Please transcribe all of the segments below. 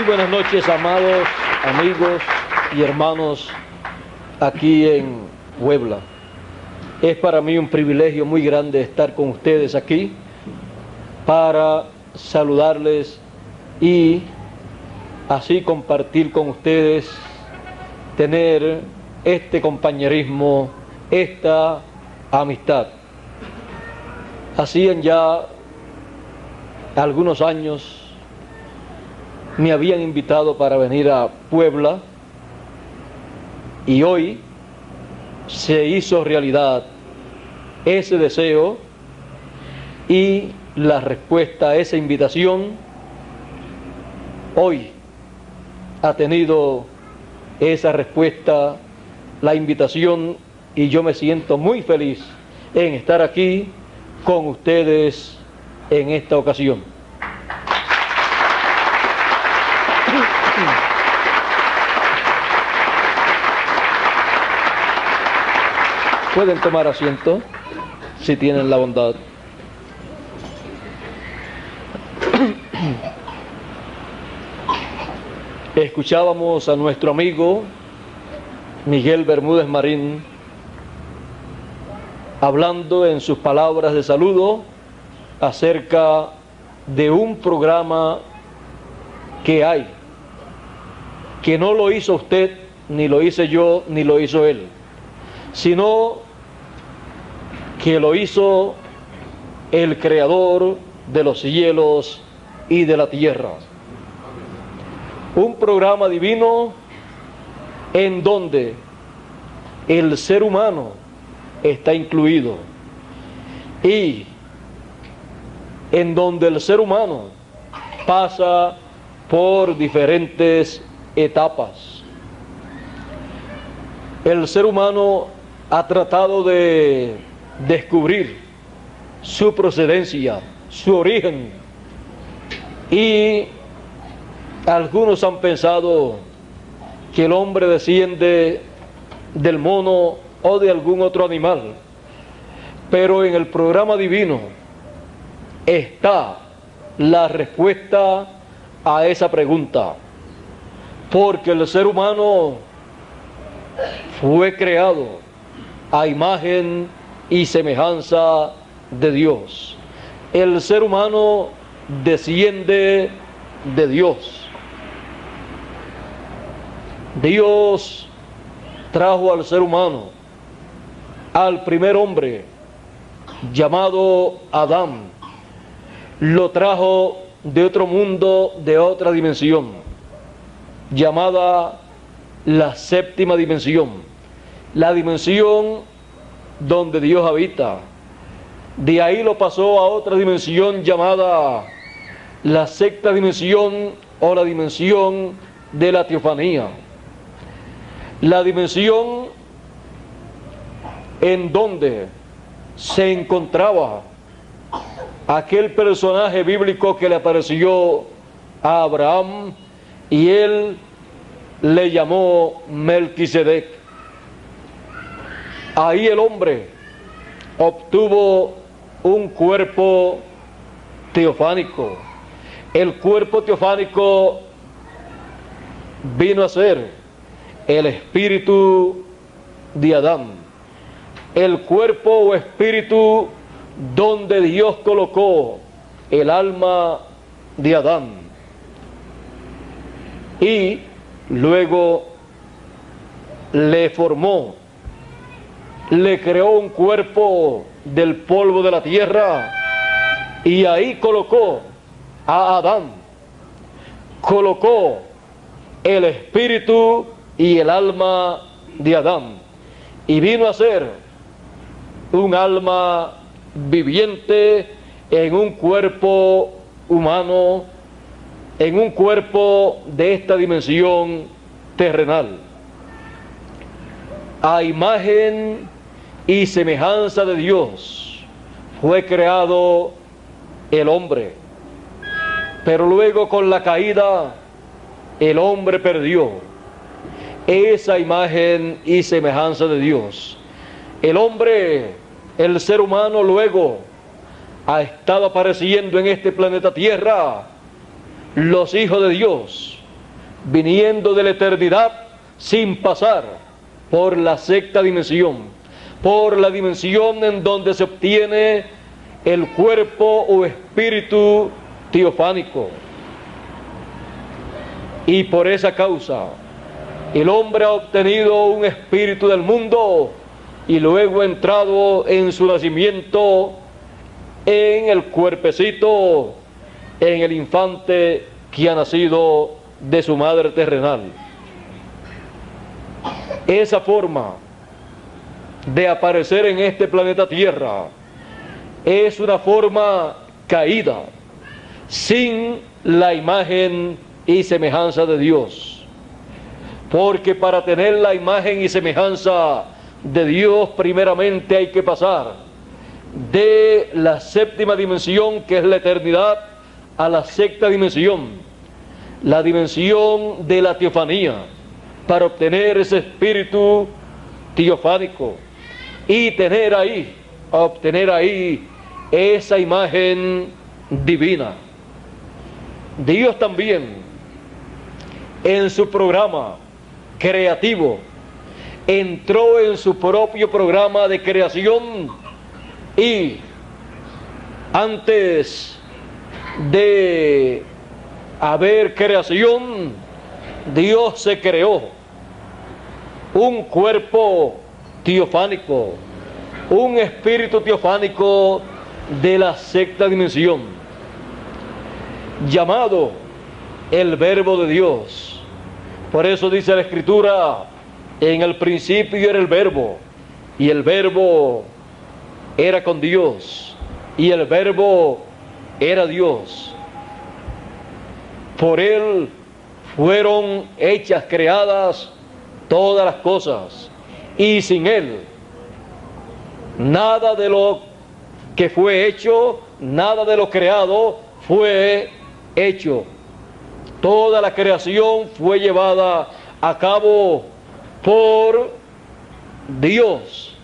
Muy buenas noches, amados amigos y hermanos aquí en Puebla. Es para mí un privilegio muy grande estar con ustedes aquí para saludarles y así compartir con ustedes, tener este compañerismo, esta amistad. Hacían ya algunos años me habían invitado para venir a Puebla y hoy se hizo realidad ese deseo y la respuesta a esa invitación hoy ha tenido esa respuesta, la invitación, y yo me siento muy feliz en estar aquí con ustedes en esta ocasión. Pueden tomar asiento si tienen la bondad. Escuchábamos a nuestro amigo Miguel Bermúdez Marín hablando en sus palabras de saludo acerca de un programa que hay, que no lo hizo usted, ni lo hice yo, ni lo hizo él, sino que lo hizo el Creador de los cielos y de la tierra. Un programa divino en donde el ser humano está incluido y en donde el ser humano pasa por diferentes etapas. El ser humano ha tratado de descubrir su procedencia, su origen, y algunos han pensado que el hombre desciende del mono o de algún otro animal, pero en el programa divino está la respuesta a esa pregunta, porque el ser humano fue creado a imagen y semejanza de Dios. El ser humano desciende de Dios. Dios trajo al ser humano, al primer hombre llamado Adán, lo trajo de otro mundo, de otra dimensión, llamada la séptima dimensión, la dimensión donde Dios habita. De ahí lo pasó a otra dimensión llamada la sexta dimensión o la dimensión de la teofanía, la dimensión en donde se encontraba aquel personaje bíblico que le apareció a Abraham y él le llamó Melquisedec. Ahí el hombre obtuvo un cuerpo teofánico. El cuerpo teofánico vino a ser el espíritu de Adán, el cuerpo o espíritu donde Dios colocó el alma de Adán, y luego le formó, le creó un cuerpo del polvo de la tierra y ahí colocó a Adán, colocó el espíritu y el alma de Adán y vino a ser un alma viviente en un cuerpo humano, en un cuerpo de esta dimensión terrenal. A imagen y semejanza de Dios fue creado el hombre, pero luego con la caída el hombre perdió esa imagen y semejanza de Dios. El hombre, el ser humano, luego ha estado apareciendo en este planeta Tierra los hijos de Dios, viniendo de la eternidad sin pasar por la sexta dimensión, por la dimensión en donde se obtiene el cuerpo o espíritu teofánico. Y por esa causa el hombre ha obtenido un espíritu del mundo y luego ha entrado en su nacimiento en el cuerpecito, en el infante que ha nacido de su madre terrenal. Esa forma de aparecer en este planeta Tierra es una forma caída, sin la imagen y semejanza de Dios. Porque para tener la imagen y semejanza de Dios, primeramente hay que pasar de la séptima dimensión, que es la eternidad, a la sexta dimensión, la dimensión de la teofanía, para obtener ese espíritu teofánico y obtener ahí esa imagen divina. Dios también, en su programa creativo, entró en su propio programa de creación, y antes de haber creación, Dios se creó un cuerpo teofánico, un espíritu teofánico de la sexta dimensión, llamado el Verbo de Dios. Por eso dice la Escritura: en el principio era el Verbo, y el Verbo era con Dios, y el Verbo era Dios. Por Él fueron hechas, creadas todas las cosas, y sin Él nada de lo que fue hecho, nada de lo creado fue hecho. Toda la creación fue llevada a cabo por Dios,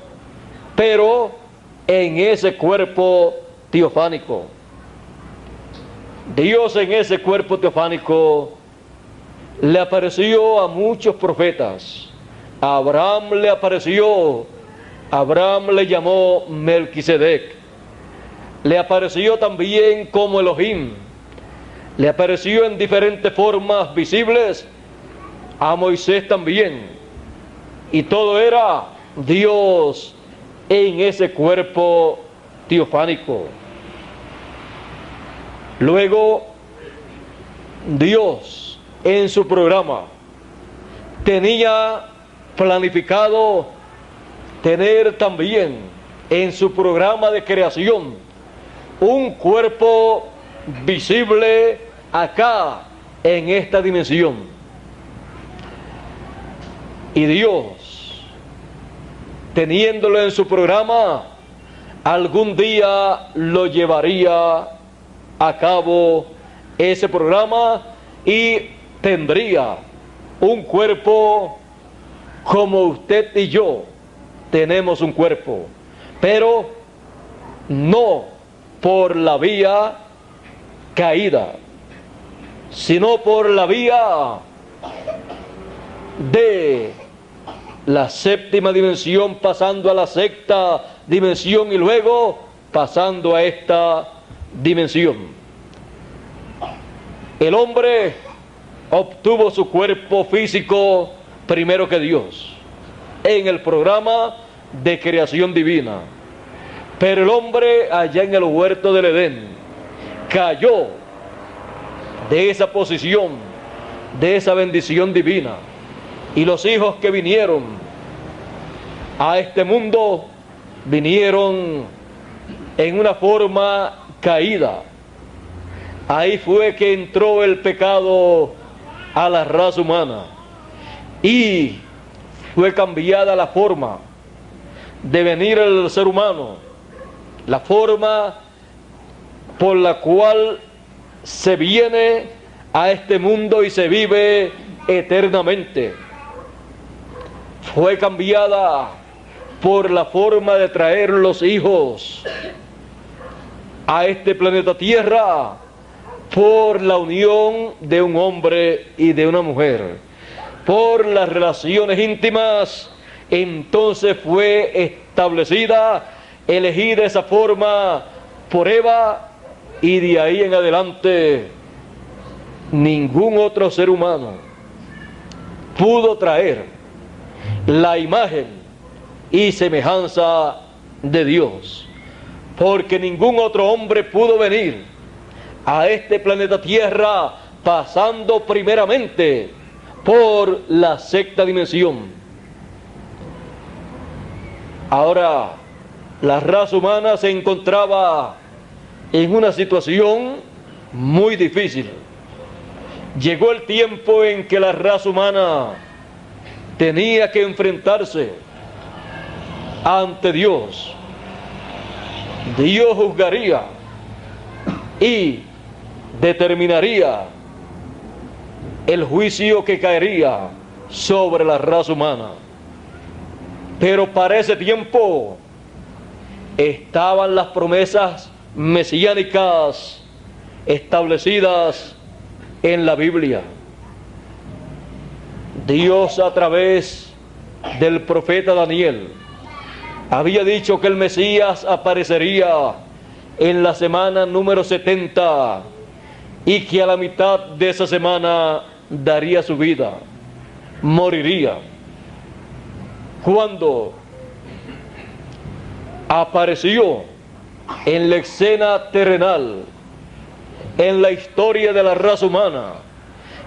pero en ese cuerpo teofánico. Dios en ese cuerpo teofánico le apareció a muchos profetas. A Abraham le apareció, Abraham le llamó Melquisedec. Le apareció también como Elohim. Le apareció en diferentes formas visibles a Moisés también. Y todo era Dios en ese cuerpo teofánico. Luego, Dios en su programa tenía planificado tener también en su programa de creación un cuerpo visible acá en esta dimensión. Y Dios, teniéndolo en su programa, algún día lo llevaría a cabo ese programa y tendría un cuerpo como usted y yo tenemos un cuerpo, pero no por la vía caída, sino por la vía de la séptima dimensión, pasando a la sexta dimensión y luego pasando a esta dimensión. El hombre obtuvo su cuerpo físico primero que Dios en el programa de creación divina, pero el hombre allá en el huerto del Edén cayó de esa posición, de esa bendición divina, y los hijos que vinieron a este mundo vinieron en una forma caída. Ahí fue que entró el pecado a la raza humana y fue cambiada la forma de venir el ser humano, la forma por la cual se viene a este mundo y se vive eternamente. Fue cambiada por la forma de traer los hijos a este planeta Tierra por la unión de un hombre y de una mujer, por las relaciones íntimas, entonces fue establecida, elegida esa forma por Eva, y de ahí en adelante ningún otro ser humano pudo traer la imagen y semejanza de Dios, porque ningún otro hombre pudo venir a este planeta Tierra pasando primeramente por la sexta dimensión. Ahora, la raza humana se encontraba en una situación muy difícil. Llegó el tiempo en que la raza humana tenía que enfrentarse ante Dios. Dios juzgaría y determinaría el juicio que caería sobre la raza humana. Pero para ese tiempo estaban las promesas mesiánicas establecidas en la Biblia. Dios, a través del profeta Daniel, había dicho que el Mesías aparecería en la semana número 70 y que a la mitad de esa semana daría su vida, moriría. Cuando apareció en la escena terrenal, en la historia de la raza humana,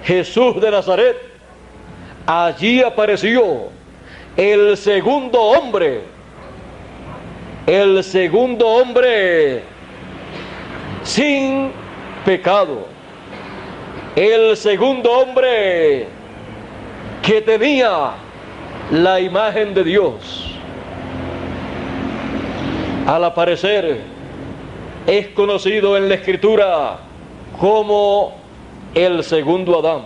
Jesús de Nazaret, allí apareció el segundo hombre sin pecado, el segundo hombre que tenía la imagen de Dios. Al aparecer, es conocido en la Escritura como el segundo Adán,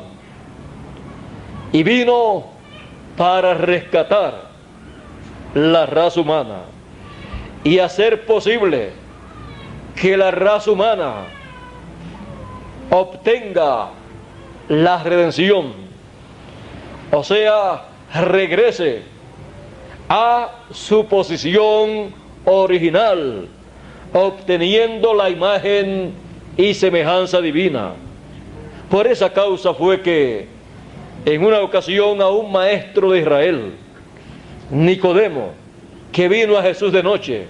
y vino para rescatar la raza humana y hacer posible que la raza humana obtenga la redención, o sea, regrese a su posición original, obteniendo la imagen y semejanza divina. Por esa causa fue que en una ocasión a un maestro de Israel, Nicodemo, que vino a Jesús de noche,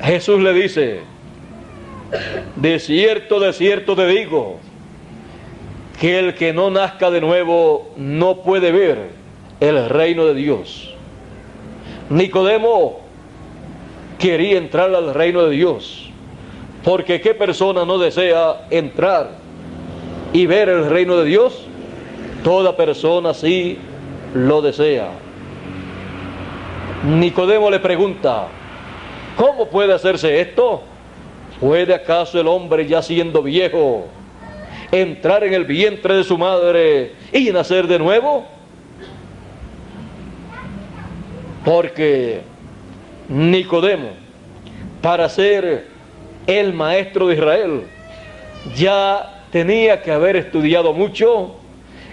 Jesús le dice: de cierto te digo, que el que no nazca de nuevo no puede ver el reino de Dios. Nicodemo quería entrar al reino de Dios, porque ¿qué persona no desea entrar y ver el reino de Dios? Toda persona sí lo desea. Nicodemo le pregunta: ¿cómo puede hacerse esto? ¿Puede acaso el hombre, ya siendo viejo, entrar en el vientre de su madre y nacer de nuevo? Porque Nicodemo, para ser el maestro de Israel, ya tenía que haber estudiado mucho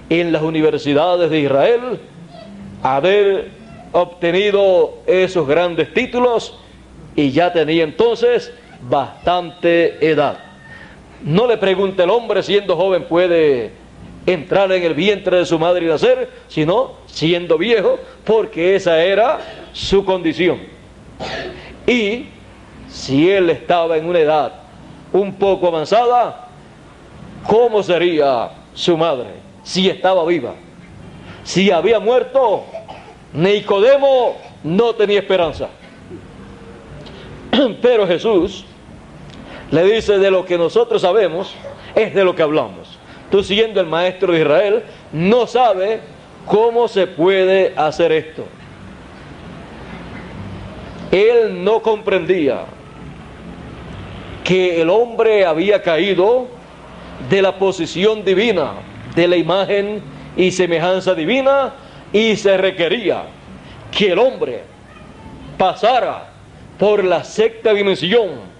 en las universidades de Israel, haber obtenido esos grandes títulos, y ya tenía entonces bastante edad. No le pregunte: el hombre siendo joven puede entrar en el vientre de su madre y nacer, sino siendo viejo, porque esa era su condición. Y si él estaba en una edad un poco avanzada, ¿cómo sería su madre si estaba viva? Si había muerto, Nicodemo no tenía esperanza. Pero Jesús le dice: de lo que nosotros sabemos es de lo que hablamos. Tú, siendo el maestro de Israel, no sabes cómo se puede hacer esto. Él no comprendía que el hombre había caído de la posición divina, de la imagen y semejanza divina, y se requería que el hombre pasara por la sexta dimensión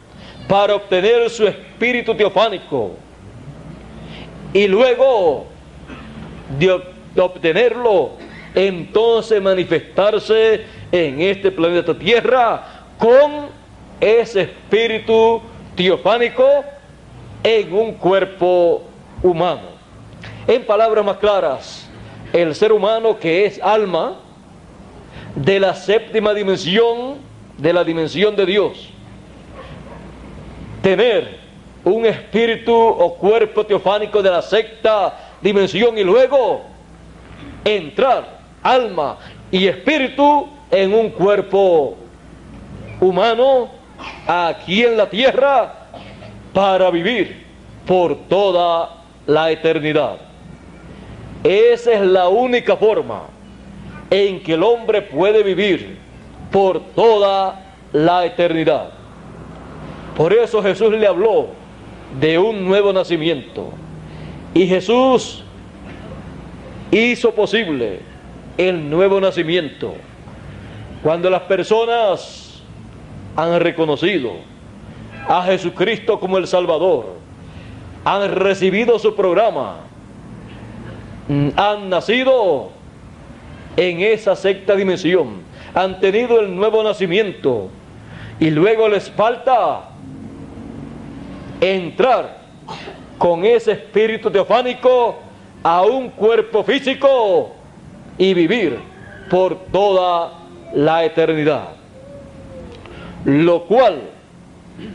para obtener su espíritu teofánico y luego de obtenerlo, entonces manifestarse en este planeta Tierra con ese espíritu teofánico en un cuerpo humano. En palabras más claras, el ser humano, que es alma de la séptima dimensión, de la dimensión de Dios, tener un espíritu o cuerpo teofánico de la sexta dimensión y luego entrar alma y espíritu en un cuerpo humano aquí en la tierra para vivir por toda la eternidad. Esa es la única forma en que el hombre puede vivir por toda la eternidad. Por eso Jesús le habló de un nuevo nacimiento, y Jesús hizo posible el nuevo nacimiento cuando las personas han reconocido a Jesucristo como el Salvador, han recibido su programa, han nacido en esa sexta dimensión, han tenido el nuevo nacimiento, y luego les falta entrar con ese espíritu teofánico a un cuerpo físico y vivir por toda la eternidad, lo cual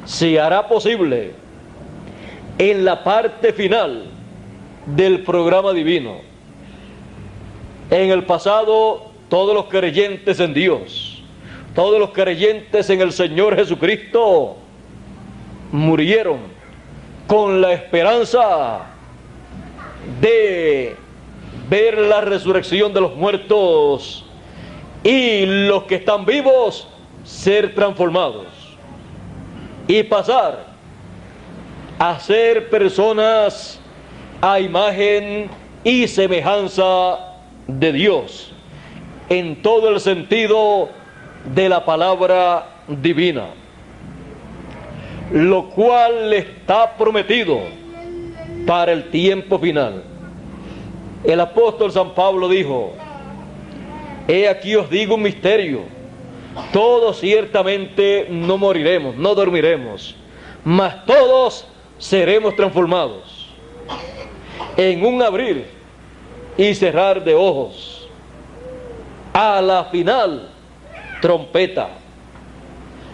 se hará posible en la parte final del programa divino. En el pasado, todos los creyentes en Dios, todos los creyentes en el Señor Jesucristo murieron con la esperanza de ver la resurrección de los muertos y los que están vivos ser transformados y pasar a ser personas a imagen y semejanza de Dios en todo el sentido de la palabra divina, lo cual está prometido para el tiempo final. El apóstol San Pablo dijo: he aquí os digo un misterio, todos ciertamente no moriremos, no dormiremos, mas todos seremos transformados en un abrir y cerrar de ojos, a la final trompeta,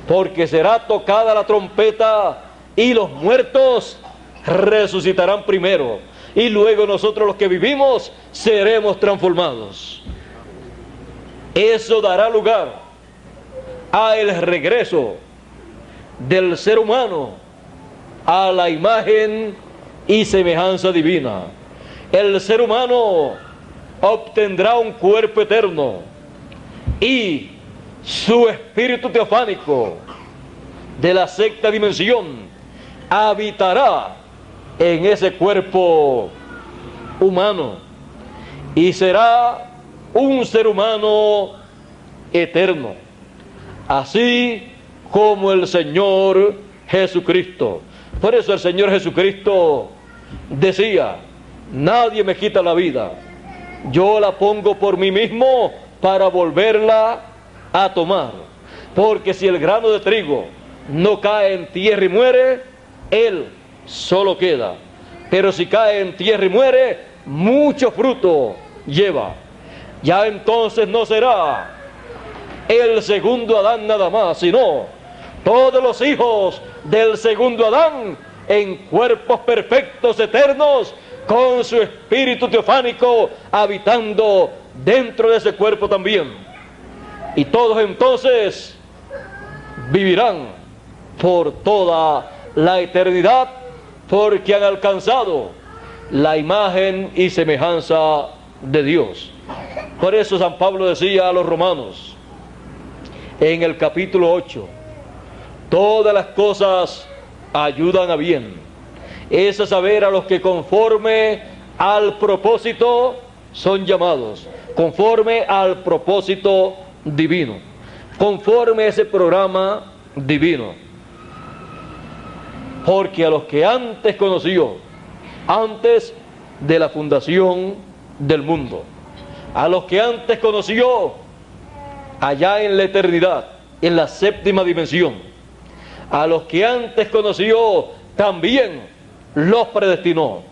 porque será tocada la trompeta y los muertos resucitarán primero, y luego nosotros los que vivimos seremos transformados. Eso dará lugar a el regreso del ser humano a la imagen y semejanza divina. El ser humano obtendrá un cuerpo eterno y su espíritu teofánico de la sexta dimensión habitará en ese cuerpo humano y será un ser humano eterno, así como el Señor Jesucristo. Por eso el Señor Jesucristo decía: nadie me quita la vida, yo la pongo por mí mismo para volverla a tomar, porque si el grano de trigo no cae en tierra y muere, él solo queda, pero si cae en tierra y muere, mucho fruto lleva. Ya entonces no será el segundo Adán nada más, sino todos los hijos del segundo Adán en cuerpos perfectos eternos, con su espíritu teofánico habitando dentro de ese cuerpo también. Y todos entonces vivirán por toda la eternidad, porque han alcanzado la imagen y semejanza de Dios. Por eso San Pablo decía a los romanos en el capítulo 8: todas las cosas ayudan a bien. Es a saber, a los que conforme al propósito son llamados, conforme al propósito divino, conforme a ese programa divino. Porque a los que antes conoció, antes de la fundación del mundo, a los que antes conoció allá en la eternidad, en la séptima dimensión, a los que antes conoció también los predestinó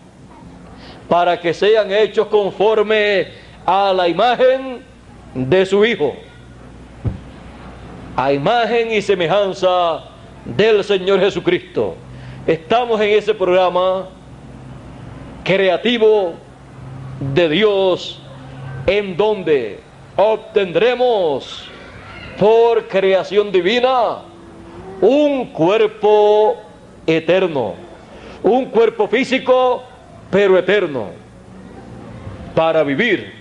para que sean hechos conforme a la imagen de su Hijo, a imagen y semejanza del Señor Jesucristo. Estamos en ese programa creativo de Dios, en donde obtendremos por creación divina un cuerpo eterno, un cuerpo físico pero eterno, para vivir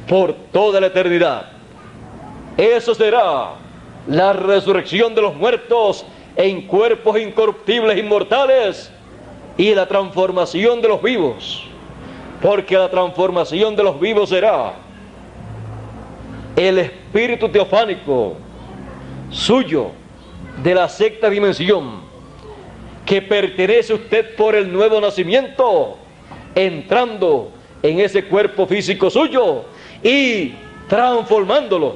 por toda la eternidad. Eso será la resurrección de los muertos en cuerpos incorruptibles, inmortales, y la transformación de los vivos, porque la transformación de los vivos será el espíritu teofánico suyo de la sexta dimensión, que pertenece a usted por el nuevo nacimiento, entrando en ese cuerpo físico suyo y transformándolo,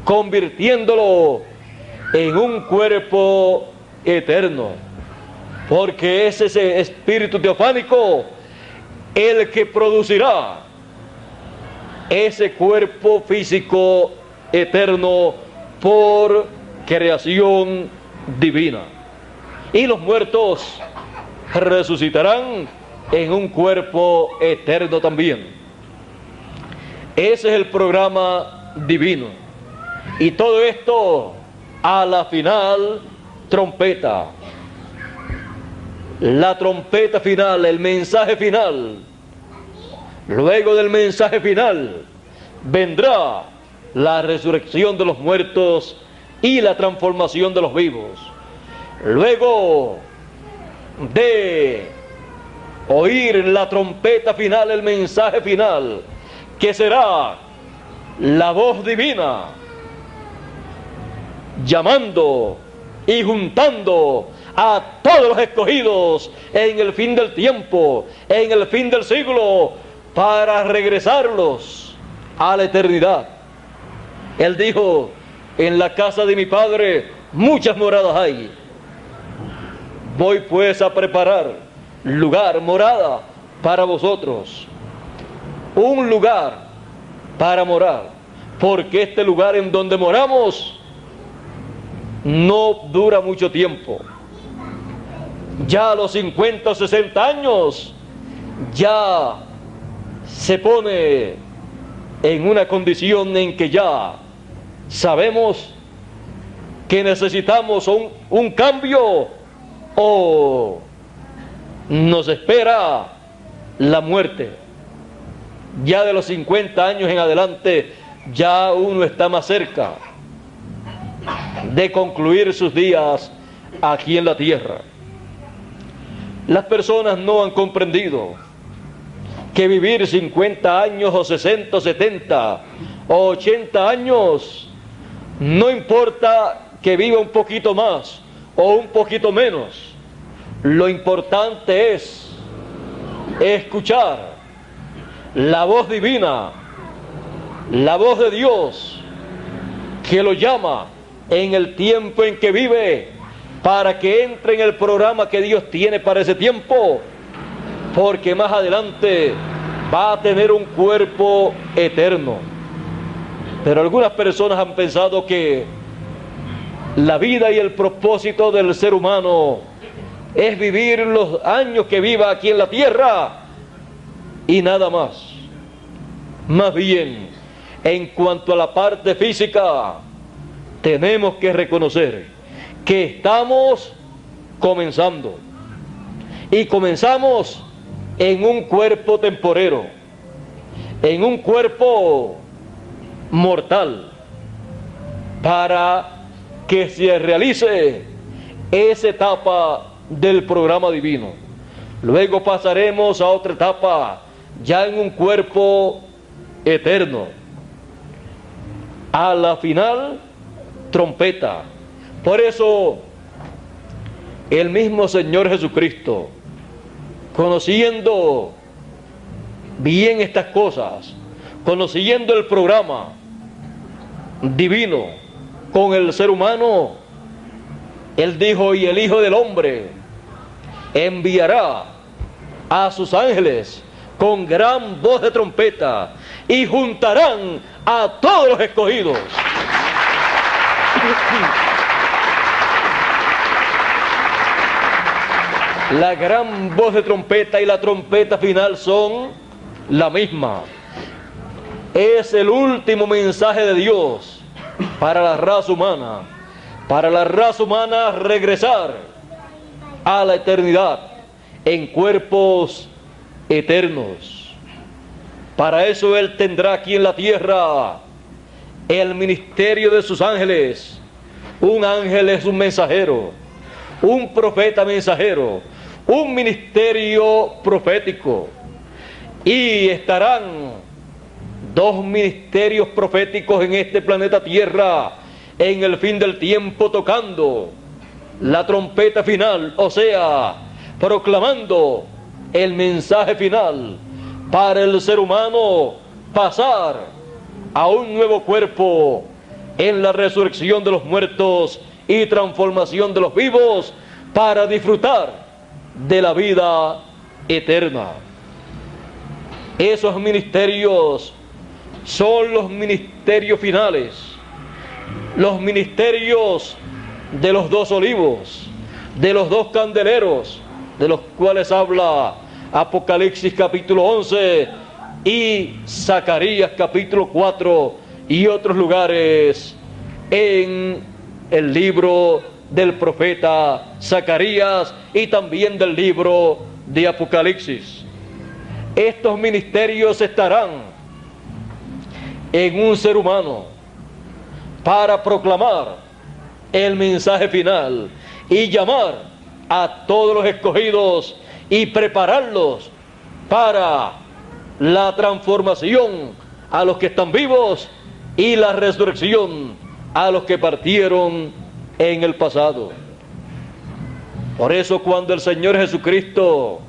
convirtiéndolo en un cuerpo eterno, porque es ese espíritu teofánico el que producirá ese cuerpo físico eterno por creación divina. Y los muertos resucitarán en un cuerpo eterno también. Ese es el programa divino. Y todo esto a la final trompeta. La trompeta final, el mensaje final. Luego del mensaje final vendrá la resurrección de los muertos y la transformación de los vivos. Luego de oír la trompeta final, el mensaje final, que será la voz divina llamando y juntando a todos los escogidos en el fin del tiempo, en el fin del siglo, para regresarlos a la eternidad. Él dijo: en la casa de mi Padre muchas moradas hay. Voy pues a preparar lugar, morada para vosotros, un lugar para morar, porque este lugar en donde moramos no dura mucho tiempo. Ya a los 50 o 60 años ya se pone en una condición en que ya sabemos que necesitamos un cambio, o nos espera la muerte. Ya de los 50 años en adelante ya uno está más cerca de concluir sus días aquí en la tierra. Las personas no han comprendido que vivir 50 años o 60 o 70 o 80 años, no importa que viva un poquito más o un poquito menos. Lo importante es escuchar la voz divina, la voz de Dios, que lo llama en el tiempo en que vive, para que entre en el programa que Dios tiene para ese tiempo, porque más adelante va a tener un cuerpo eterno. Pero algunas personas han pensado que la vida y el propósito del ser humano es vivir los años que viva aquí en la tierra y nada más. Más bien, en cuanto a la parte física, tenemos que reconocer que estamos comenzando, y comenzamos en un cuerpo temporero, en un cuerpo mortal, para que se realice esa etapa del programa divino. Luego pasaremos a otra etapa, ya en un cuerpo eterno. A la final, trompeta. Por eso el mismo Señor Jesucristo, conociendo bien estas cosas, conociendo el programa divino con el ser humano, Él dijo: y el Hijo del Hombre enviará a sus ángeles con gran voz de trompeta y juntarán a todos los escogidos. La gran voz de trompeta y la trompeta final son la misma. Es el último mensaje de Dios para la raza humana. Para la raza humana regresar a la eternidad en cuerpos eternos. Para eso Él tendrá aquí en la tierra el ministerio de sus ángeles. Un ángel es un mensajero, un profeta mensajero, un ministerio profético. Y estarán dos ministerios proféticos en este planeta Tierra en el fin del tiempo, tocando la trompeta final, o sea, proclamando el mensaje final para el ser humano pasar a un nuevo cuerpo en la resurrección de los muertos y transformación de los vivos para disfrutar de la vida eterna. Esos ministerios son los ministerios finales, los ministerios de los dos olivos, de los dos candeleros, de los cuales habla Apocalipsis capítulo 11 y Zacarías capítulo 4 y otros lugares en el libro del profeta Zacarías y también del libro de Apocalipsis. Estos ministerios estarán en un ser humano para proclamar el mensaje final y llamar a todos los escogidos y prepararlos para la transformación a los que están vivos y la resurrección a los que partieron en el pasado. Por eso, cuando el Señor Jesucristo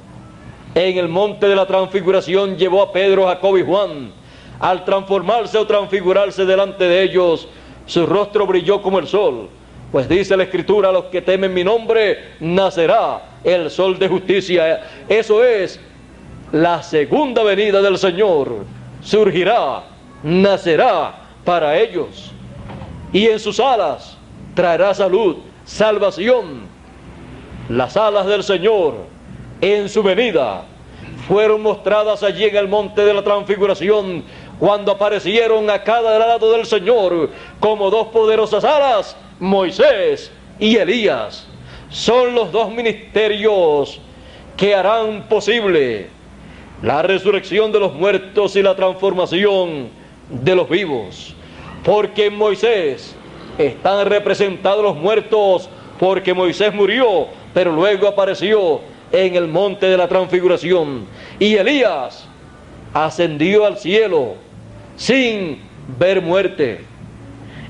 en el monte de la transfiguración llevó a Pedro, Jacobo y Juan, al transformarse o transfigurarse delante de ellos, su rostro brilló como el sol, pues dice la Escritura: a los que temen mi nombre nacerá el sol de justicia. Eso es la segunda venida del Señor. Surgirá, nacerá para ellos, y en sus alas traerá salud, salvación. Las alas del Señor en su venida fueron mostradas allí en el monte de la transfiguración, cuando aparecieron a cada lado del Señor como dos poderosas alas, Moisés y Elías. Son los dos ministerios que harán posible la resurrección de los muertos y la transformación de los vivos. Porque en Moisés están representados los muertos, porque Moisés murió, pero luego apareció en el monte de la transfiguración. Y Elías ascendió al cielo sin ver muerte.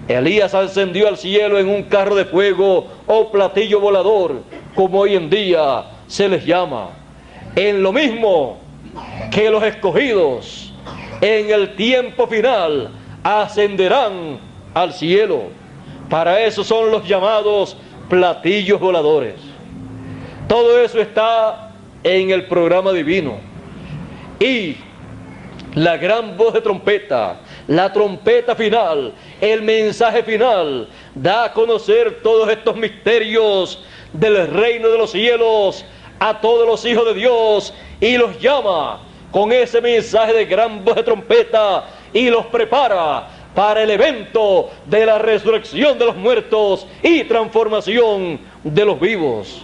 Elías ascendió al cielo en un carro de fuego o platillo volador, como hoy en día se les llama. En lo mismo que los escogidos en el tiempo final ascenderán al cielo. Para eso son los llamados platillos voladores. Todo eso está en el programa divino. Y la gran voz de trompeta, la trompeta final, el mensaje final, da a conocer todos estos misterios del reino de los cielos a todos los hijos de Dios, y los llama con ese mensaje de gran voz de trompeta y los prepara para el evento de la resurrección de los muertos y transformación de los vivos.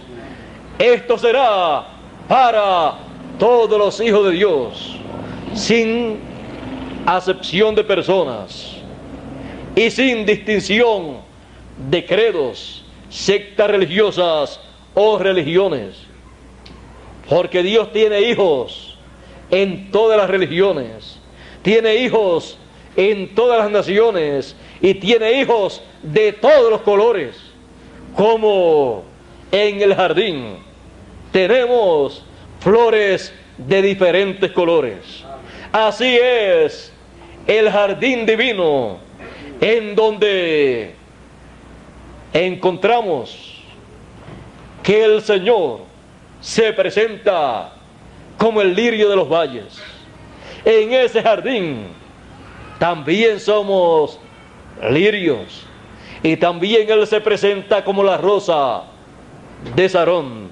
Esto será para todos los hijos de Dios, sin acepción de personas y sin distinción de credos, sectas religiosas o religiones. Porque Dios tiene hijos en todas las religiones, tiene hijos en todas las naciones y tiene hijos de todos los colores, como en el jardín tenemos flores de diferentes colores. Así es el jardín divino, en donde encontramos que el Señor se presenta como el lirio de los valles. En ese jardín también somos lirios, y también Él se presenta como la rosa de Sarón,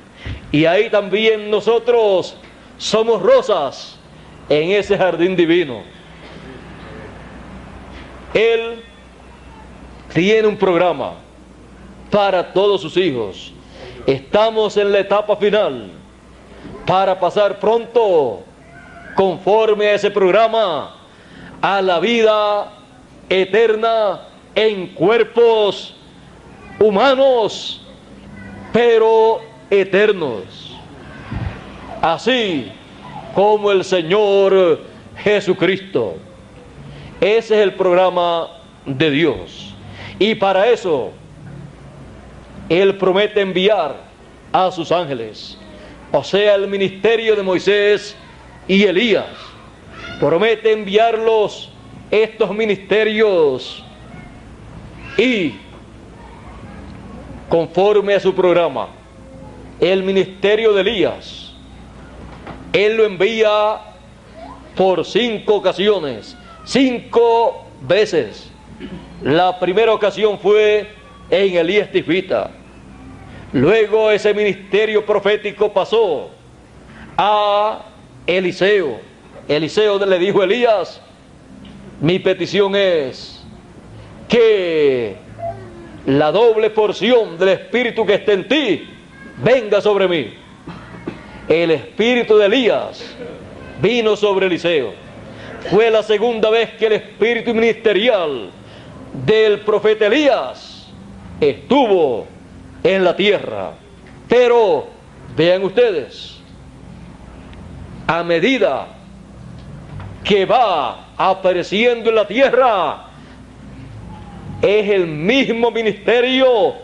y ahí también nosotros somos rosas en ese jardín divino. Él tiene un programa para todos sus hijos. Estamos en la etapa final para pasar pronto, conforme a ese programa, a la vida eterna en cuerpos humanos, pero eternos, así como el Señor Jesucristo. Ese es el programa de Dios, y para eso Él promete enviar a sus ángeles, o sea, el ministerio de Moisés y Elías. Promete enviarlos, estos ministerios, y conforme a su programa, el ministerio de Elías, Él lo envía por 5 ocasiones, 5 veces. La primera ocasión fue en Elías Tisbita. Luego ese ministerio profético pasó a Eliseo. Eliseo le dijo a Elías: mi petición es que la doble porción del Espíritu que está en ti venga sobre mí. El Espíritu de Elías vino sobre Eliseo. Fue la segunda vez que el Espíritu ministerial del profeta Elías estuvo en la tierra. Pero vean ustedes, a medida que va apareciendo en la tierra, es el mismo ministerio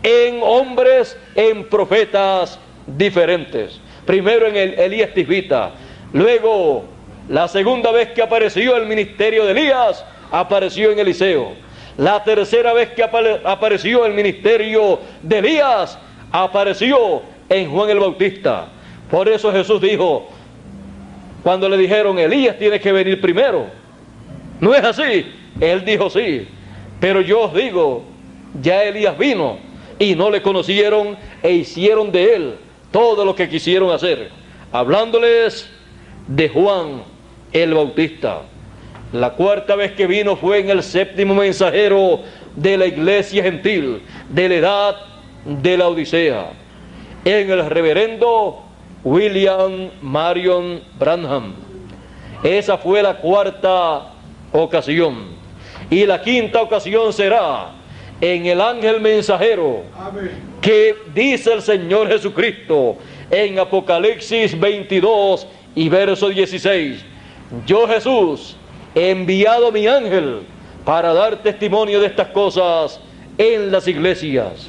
en hombres, en profetas diferentes. Primero en el Elías Tisbita, luego la segunda vez que apareció el ministerio de Elías, apareció en Eliseo. La tercera vez que apareció el ministerio de Elías, apareció en Juan el Bautista. Por eso Jesús dijo, cuando le dijeron: Elías tiene que venir primero, ¿no es así? Él dijo: sí, pero yo os digo, ya Elías vino y no le conocieron e hicieron de él todo lo que quisieron hacer, hablándoles de Juan el Bautista. La cuarta vez que vino fue en el 7º mensajero de la iglesia gentil de la edad de la Odisea, en el reverendo William Marion Branham. Esa fue la cuarta ocasión. Y la quinta ocasión será en el ángel mensajero. Amén. Que dice el Señor Jesucristo en Apocalipsis 22 y verso 16: yo, Jesús, he enviado mi ángel para dar testimonio de estas cosas en las iglesias.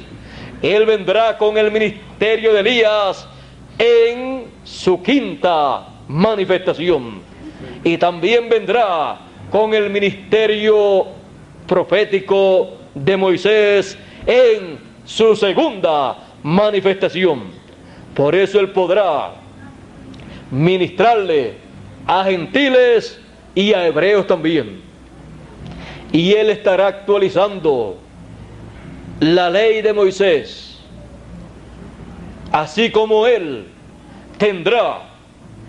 Él vendrá con el ministerio de Elías en su quinta manifestación, y también vendrá con el ministerio profético de Moisés en su segunda manifestación. Por eso Él podrá ministrarle a gentiles y a hebreos también. Y Él estará actualizando la ley de Moisés, así como Él tendrá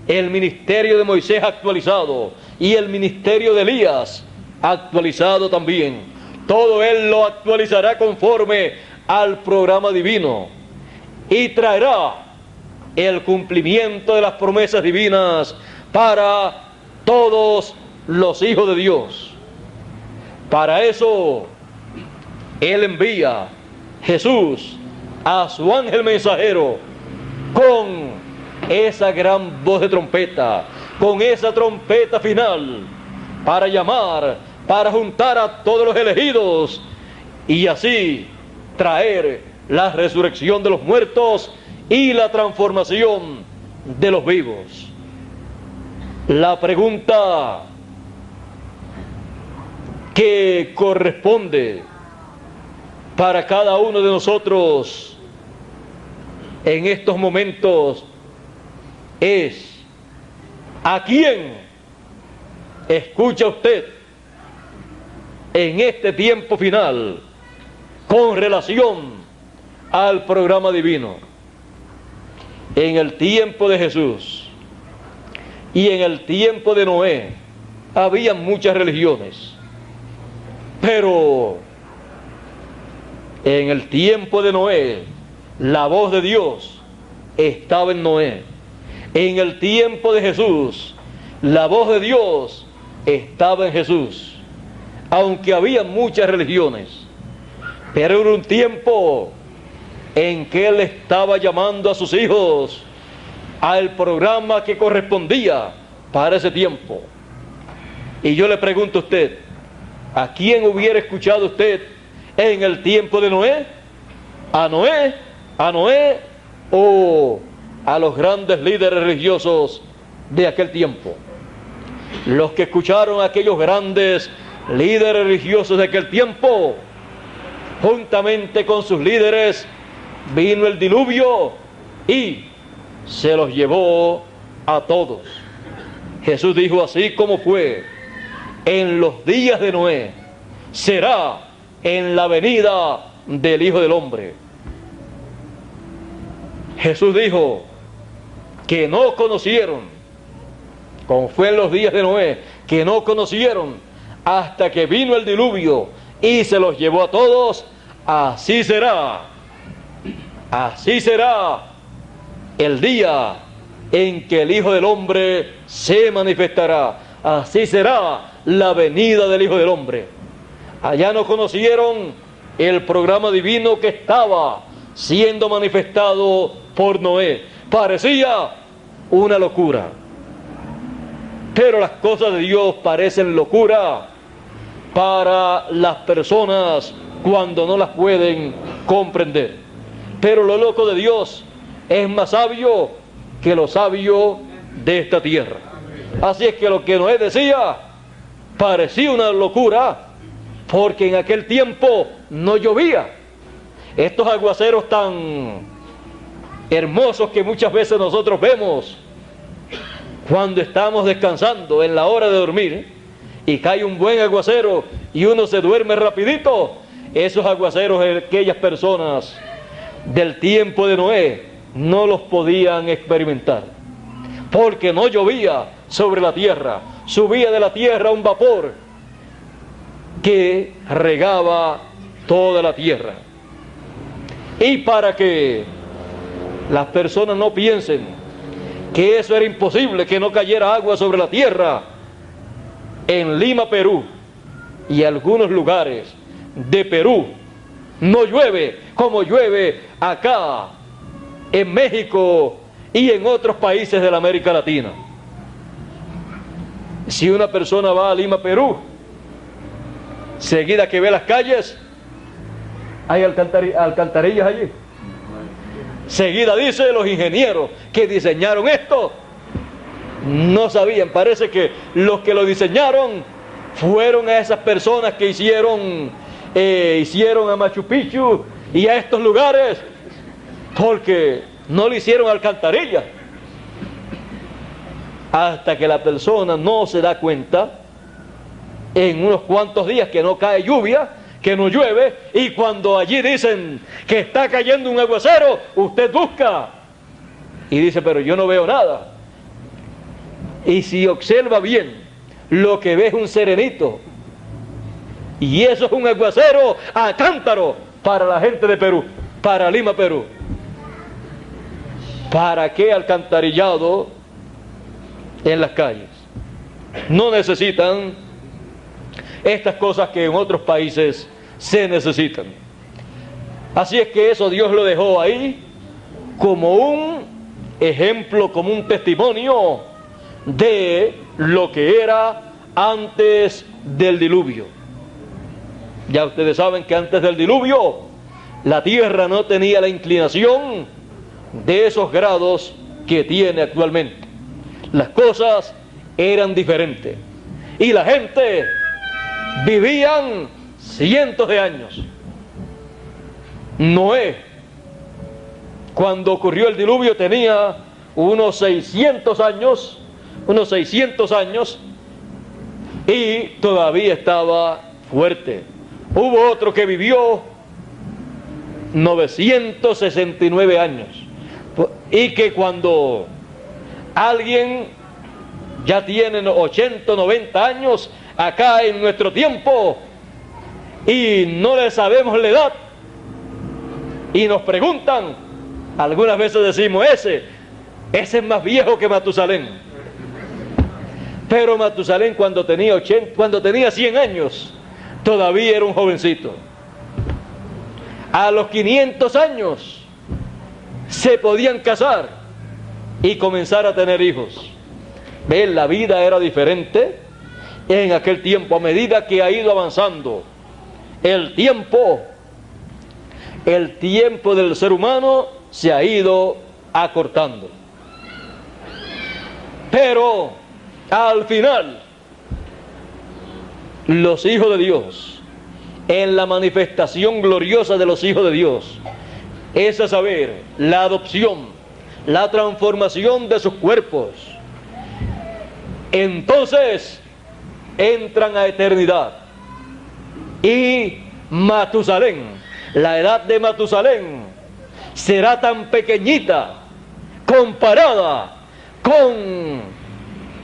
el ministerio de Moisés actualizado y el ministerio de Elías actualizado también. Todo Él lo actualizará conforme al programa divino y traerá el cumplimiento de las promesas divinas para todos los hijos de Dios. Para eso Él envía, Jesús, a su ángel mensajero con esa gran voz de trompeta, con esa trompeta final, para llamar, para juntar a todos los elegidos y así traer la resurrección de los muertos y la transformación de los vivos. La pregunta que corresponde para cada uno de nosotros en estos momentos es: ¿a quién escucha usted en este tiempo final con relación al programa divino? En el tiempo de Jesús y en el tiempo de Noé había muchas religiones, pero en el tiempo de Noé la voz de Dios estaba en Noé. En el tiempo de Jesús la voz de Dios estaba en Jesús. Aunque había muchas religiones, pero era un tiempo en que Él estaba llamando a sus hijos al programa que correspondía para ese tiempo. Y yo le pregunto a usted, ¿a quién hubiera escuchado usted en el tiempo de Noé? ¿A Noé? ¿A Noé? ¿O a los grandes líderes religiosos de aquel tiempo? Los que escucharon a aquellos grandes líderes religiosos de aquel tiempo, juntamente con sus líderes, vino el diluvio y se los llevó a todos. Jesús dijo: así como fue en los días de Noé, será en la venida del Hijo del Hombre. Jesús dijo que no conocieron, como fue en los días de Noé, que no conocieron hasta que vino el diluvio y se los llevó a todos. Así será el día en que el Hijo del Hombre se manifestará. Así será la venida del Hijo del Hombre. Allá no conocieron el programa divino que estaba siendo manifestado por Noé. Parecía una locura, pero las cosas de Dios parecen locura para las personas cuando no las pueden comprender. Pero lo loco de Dios es más sabio que lo sabio de esta tierra. Así es que lo que Noé decía parecía una locura, porque en aquel tiempo no llovía. Estos aguaceros tan hermosos que muchas veces nosotros vemos cuando estamos descansando en la hora de dormir y cae un buen aguacero y uno se duerme rapidito, esos aguaceros aquellas personas del tiempo de Noé no los podían experimentar, porque no llovía sobre la tierra, subía de la tierra un vapor que regaba toda la tierra. Y para que las personas no piensen que eso era imposible, que no cayera agua sobre la tierra, en Lima, Perú, y algunos lugares de Perú, no llueve como llueve acá en México y en otros países de la América Latina. Si una persona va a Lima, Perú, seguida que ve las calles, hay alcantarillas allí. Seguida dice, los ingenieros que diseñaron esto no sabían. Parece que los que lo diseñaron fueron a esas personas que hicieron a Machu Picchu y a estos lugares, porque no le hicieron alcantarillas. Hasta que la persona no se da cuenta en unos cuantos días que no cae lluvia, que no llueve, y cuando allí dicen que está cayendo un aguacero, usted busca y dice, pero yo no veo nada. Y si observa bien, lo que ve es un serenito, y eso es un aguacero a cántaro para la gente de Perú, para Lima, Perú. ¿Para qué alcantarillado en las calles? No necesitan estas cosas que en otros países se necesitan. Así es que eso Dios lo dejó ahí como un ejemplo, como un testimonio de lo que era antes del diluvio. Ya ustedes saben que antes del diluvio la tierra no tenía la inclinación de esos grados que tiene actualmente. Las cosas eran diferentes y la gente vivían cientos de años. Noé, cuando ocurrió el diluvio, tenía unos 600 años y todavía estaba fuerte. Hubo otro que vivió 969 años y que cuando alguien ya tiene 80, 90 años acá en nuestro tiempo y no le sabemos la edad y nos preguntan, algunas veces decimos, ese es más viejo que Matusalén. Pero Matusalén cuando tenía 100 años todavía era un jovencito. A los 500 años se podían casar y comenzar a tener hijos. ¿Ven? La vida era diferente en aquel tiempo. A medida que ha ido avanzando el tiempo del ser humano se ha ido acortando. Pero al final, los hijos de Dios, en la manifestación gloriosa de los hijos de Dios, es a saber, la adopción, la transformación de sus cuerpos, entonces entran a eternidad. Y Matusalén, la edad de Matusalén, será tan pequeñita comparada con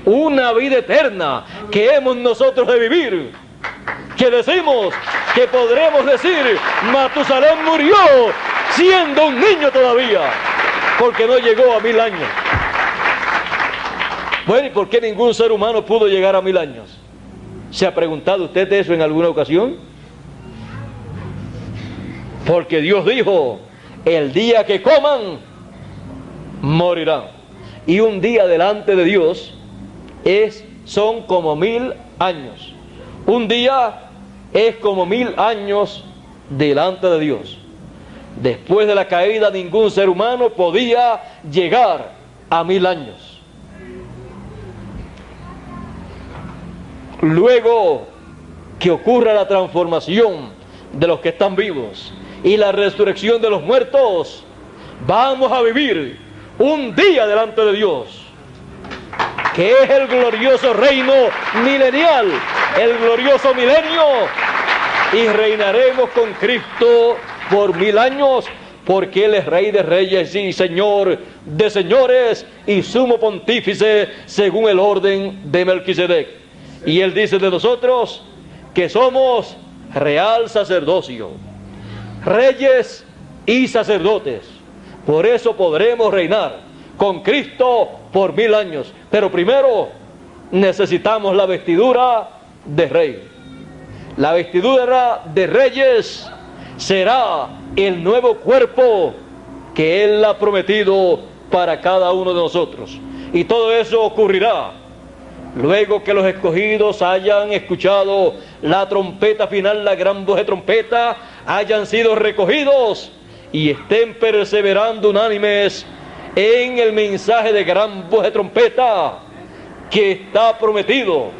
una vida eterna que hemos nosotros de vivir, que decimos que podremos decir, Matusalén murió siendo un niño todavía, porque no llegó a 1000 años. Bueno, ¿y por qué ningún ser humano pudo llegar a 1000 años? ¿Se ha preguntado usted eso en alguna ocasión? Porque Dios dijo, el día que coman, morirán. Y un día delante de Dios son como 1000 años. Un día es como 1000 años delante de Dios. Después de la caída, ningún ser humano podía llegar a 1000 años. Luego que ocurra la transformación de los que están vivos y la resurrección de los muertos, vamos a vivir un día delante de Dios, que es el glorioso reino milenial, el glorioso milenio, y reinaremos con Cristo por 1000 años, porque Él es Rey de reyes y Señor de señores y sumo pontífice según el orden de Melquisedec. Y Él dice de nosotros que somos real sacerdocio, reyes y sacerdotes. Por eso podremos reinar con Cristo por 1000 años. Pero primero necesitamos la vestidura de rey. La vestidura de reyes será el nuevo cuerpo que Él ha prometido para cada uno de nosotros. Y todo eso ocurrirá luego que los escogidos hayan escuchado la trompeta final, la gran voz de trompeta, hayan sido recogidos y estén perseverando unánimes en el mensaje de gran voz de trompeta que está prometido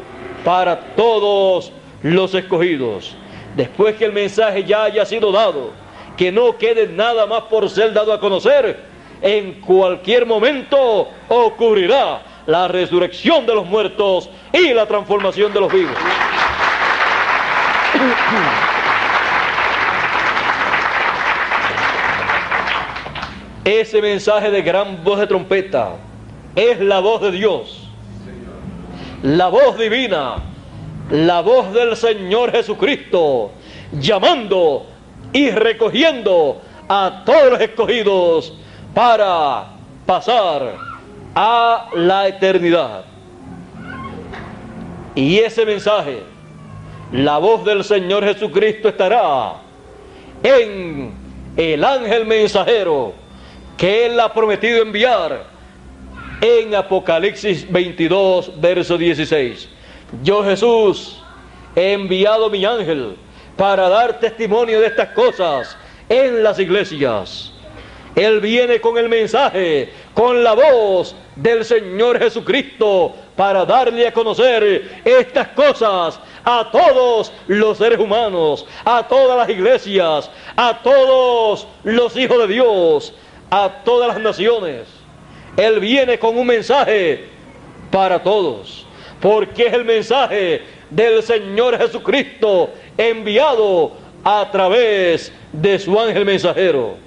para todos los escogidos. Después que el mensaje ya haya sido dado, que no quede nada más por ser dado a conocer, en cualquier momento ocurrirá la resurrección de los muertos y la transformación de los vivos. Ese mensaje de gran voz de trompeta es la voz de Dios, la voz divina, la voz del Señor Jesucristo, llamando y recogiendo a todos los escogidos para pasar a la eternidad. Y ese mensaje, la voz del Señor Jesucristo, estará en el ángel mensajero que Él ha prometido enviar en Apocalipsis 22, verso 16. Yo, Jesús, he enviado mi ángel para dar testimonio de estas cosas en las iglesias. Él viene con el mensaje, con la voz del Señor Jesucristo, para darle a conocer estas cosas a todos los seres humanos, a todas las iglesias, a todos los hijos de Dios, a todas las naciones. Él viene con un mensaje para todos, porque es el mensaje del Señor Jesucristo enviado a través de su ángel mensajero.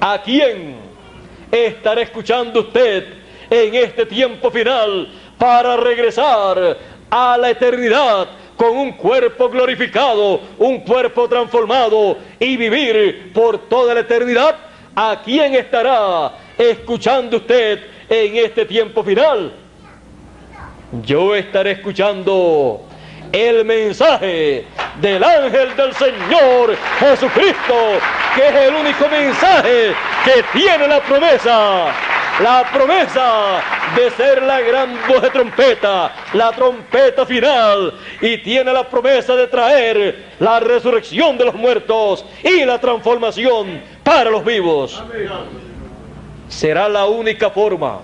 ¿A quién estará escuchando usted en este tiempo final para regresar a la eternidad con un cuerpo glorificado, un cuerpo transformado y vivir por toda la eternidad? ¿A quién estará escuchando usted en este tiempo final? Yo estaré escuchando el mensaje del ángel del Señor Jesucristo, que es el único mensaje que tiene la promesa de ser la gran voz de trompeta, la trompeta final, y tiene la promesa de traer la resurrección de los muertos y la transformación para los vivos. Será la única forma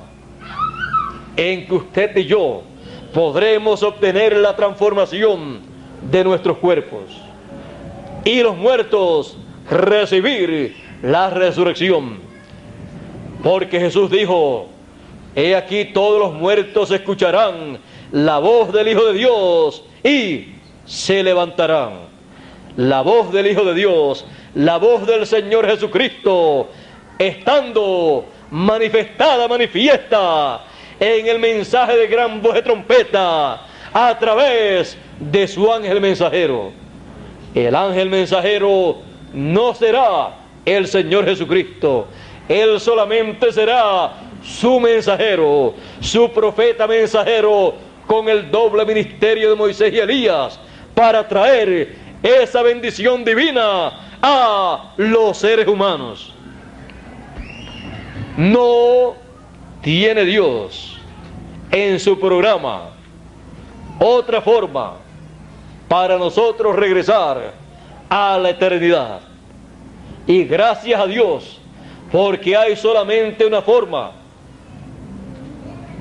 en que usted y yo podremos obtener la transformación de nuestros cuerpos y los muertos recibir la resurrección. Porque Jesús dijo: he aquí todos los muertos escucharán la voz del Hijo de Dios y se levantarán. La voz del Hijo de Dios, la voz del Señor Jesucristo, estando manifiesta en el mensaje de gran voz de trompeta a través de su ángel mensajero. El ángel mensajero no será el Señor Jesucristo, Él solamente será su mensajero, su profeta mensajero, con el doble ministerio de Moisés y Elías, para traer esa bendición divina a los seres humanos. No tiene Dios en su programa otra forma para nosotros regresar a la eternidad. Y gracias a Dios, porque hay solamente una forma.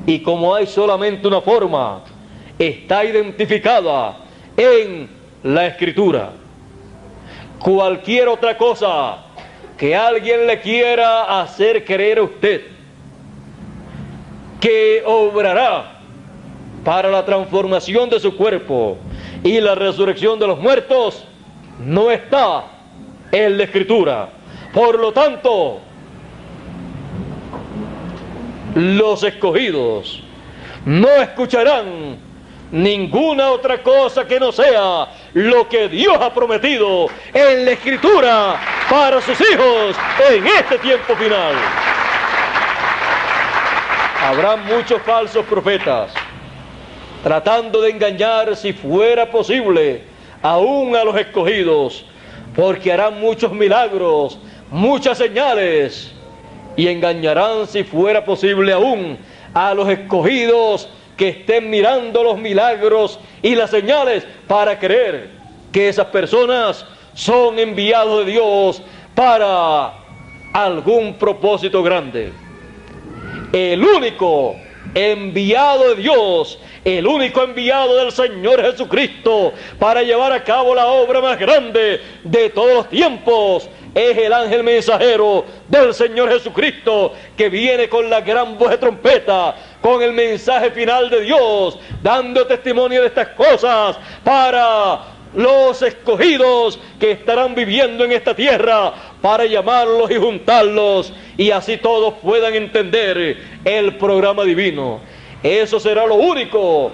Y como hay solamente una forma, está identificada en la Escritura. Cualquier otra cosa que alguien le quiera hacer creer a usted que obrará para la transformación de su cuerpo y la resurrección de los muertos, no está en la Escritura. Por lo tanto, los escogidos no escucharán ninguna otra cosa que no sea lo que Dios ha prometido en la Escritura para sus hijos en este tiempo final. Habrá muchos falsos profetas tratando de engañar, si fuera posible, aún a los escogidos, porque harán muchos milagros, muchas señales, y engañarán, si fuera posible, aún a los escogidos que estén mirando los milagros y las señales para creer que esas personas son enviados de Dios para algún propósito grande. El único enviado de Dios, el único enviado del Señor Jesucristo para llevar a cabo la obra más grande de todos los tiempos, es el ángel mensajero del Señor Jesucristo, que viene con la gran voz de trompeta, con el mensaje final de Dios, dando testimonio de estas cosas para los escogidos que estarán viviendo en esta tierra, para llamarlos y juntarlos, y así todos puedan entender el programa divino. Eso será lo único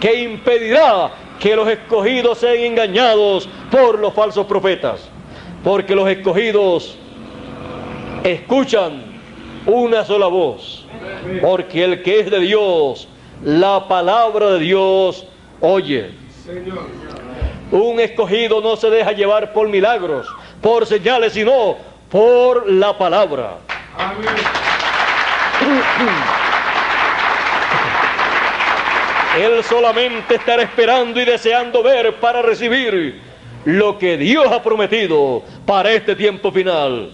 que impedirá que los escogidos sean engañados por los falsos profetas, porque los escogidos escuchan una sola voz, porque el que es de Dios, la palabra de Dios oye. Un escogido no se deja llevar por milagros, por señales, sino por la palabra. Amén. Él solamente estará esperando y deseando ver para recibir lo que Dios ha prometido para este tiempo final.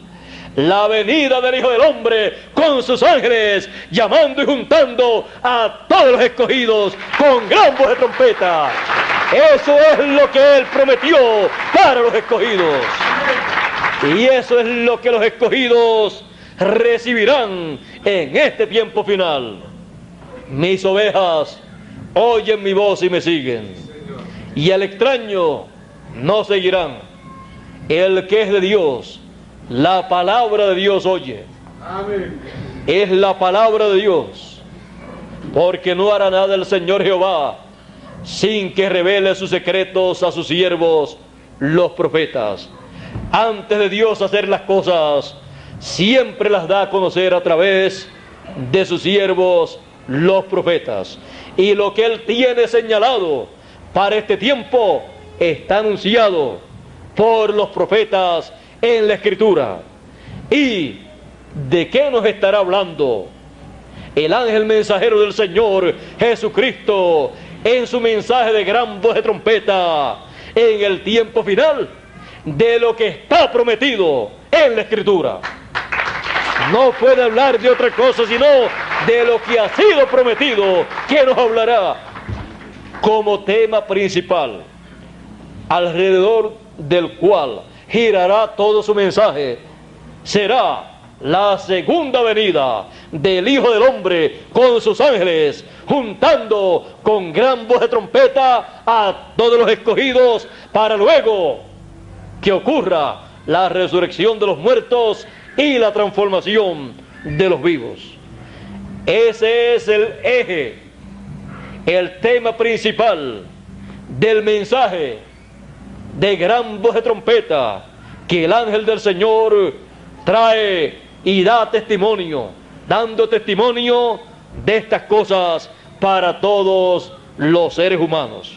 La venida del Hijo del Hombre con sus ángeles, llamando y juntando a todos los escogidos con gran voz de trompeta. Eso es lo que Él prometió para los escogidos. Y eso es lo que los escogidos recibirán en este tiempo final. Mis ovejas oyen mi voz y me siguen, y al extraño no seguirán. El que es de Dios, la palabra de Dios oye. Amén. Es la palabra de Dios, porque no hará nada el Señor Jehová sin que revele sus secretos a sus siervos, los profetas. Antes de Dios hacer las cosas, siempre las da a conocer a través de sus siervos, los profetas. Y lo que Él tiene señalado para este tiempo está anunciado por los profetas en la Escritura. ¿Y de qué nos estará hablando el ángel mensajero del Señor Jesucristo en su mensaje de gran voz de trompeta en el tiempo final? De lo que está prometido en la Escritura. No puede hablar de otra cosa sino de lo que ha sido prometido, que nos hablará como tema principal, alrededor del cual girará todo su mensaje. Será la segunda venida del Hijo del Hombre con sus ángeles, juntando con gran voz de trompeta a todos los escogidos, para luego que ocurra la resurrección de los muertos y la transformación de los vivos. Ese es el eje, el tema principal del mensaje de gran voz de trompeta que el ángel del Señor trae y da testimonio, dando testimonio de estas cosas para todos los seres humanos.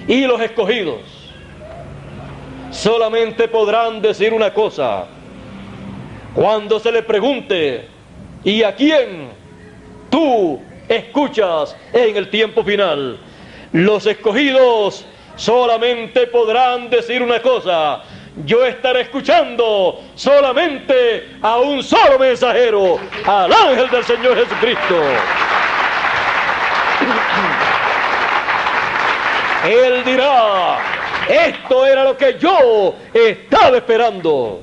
Y los escogidos solamente podrán decir una cosa cuando se les pregunte: ¿y a quién tú escuchas en el tiempo final? Los escogidos solamente podrán decir una cosa: yo estaré escuchando solamente a un solo mensajero, al ángel del Señor Jesucristo. Él dirá: esto era lo que yo estaba esperando.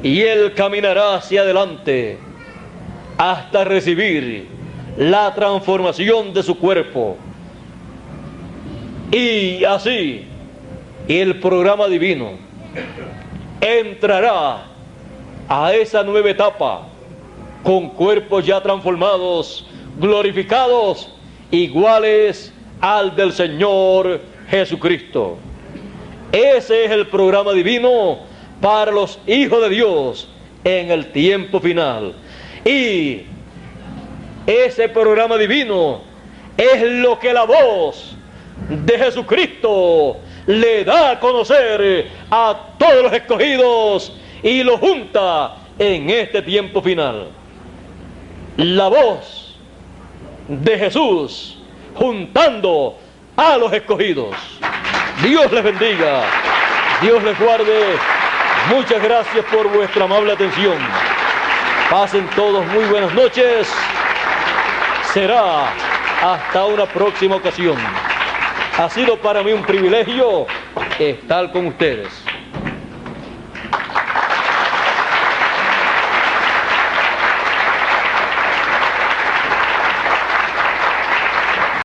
Y Él caminará hacia adelante hasta recibir la transformación de su cuerpo. Y así el programa divino entrará a esa nueva etapa con cuerpos ya transformados, glorificados, iguales al del Señor Jesucristo. Ese es el programa divino para los hijos de Dios en el tiempo final. Y ese programa divino es lo que la voz de Jesucristo le da a conocer a todos los escogidos y lo junta en este tiempo final. La voz de Jesús juntando a los escogidos. Dios les bendiga, Dios les guarde. Muchas gracias por vuestra amable atención. Pasen todos muy buenas noches. Será hasta una próxima ocasión. Ha sido para mí un privilegio estar con ustedes.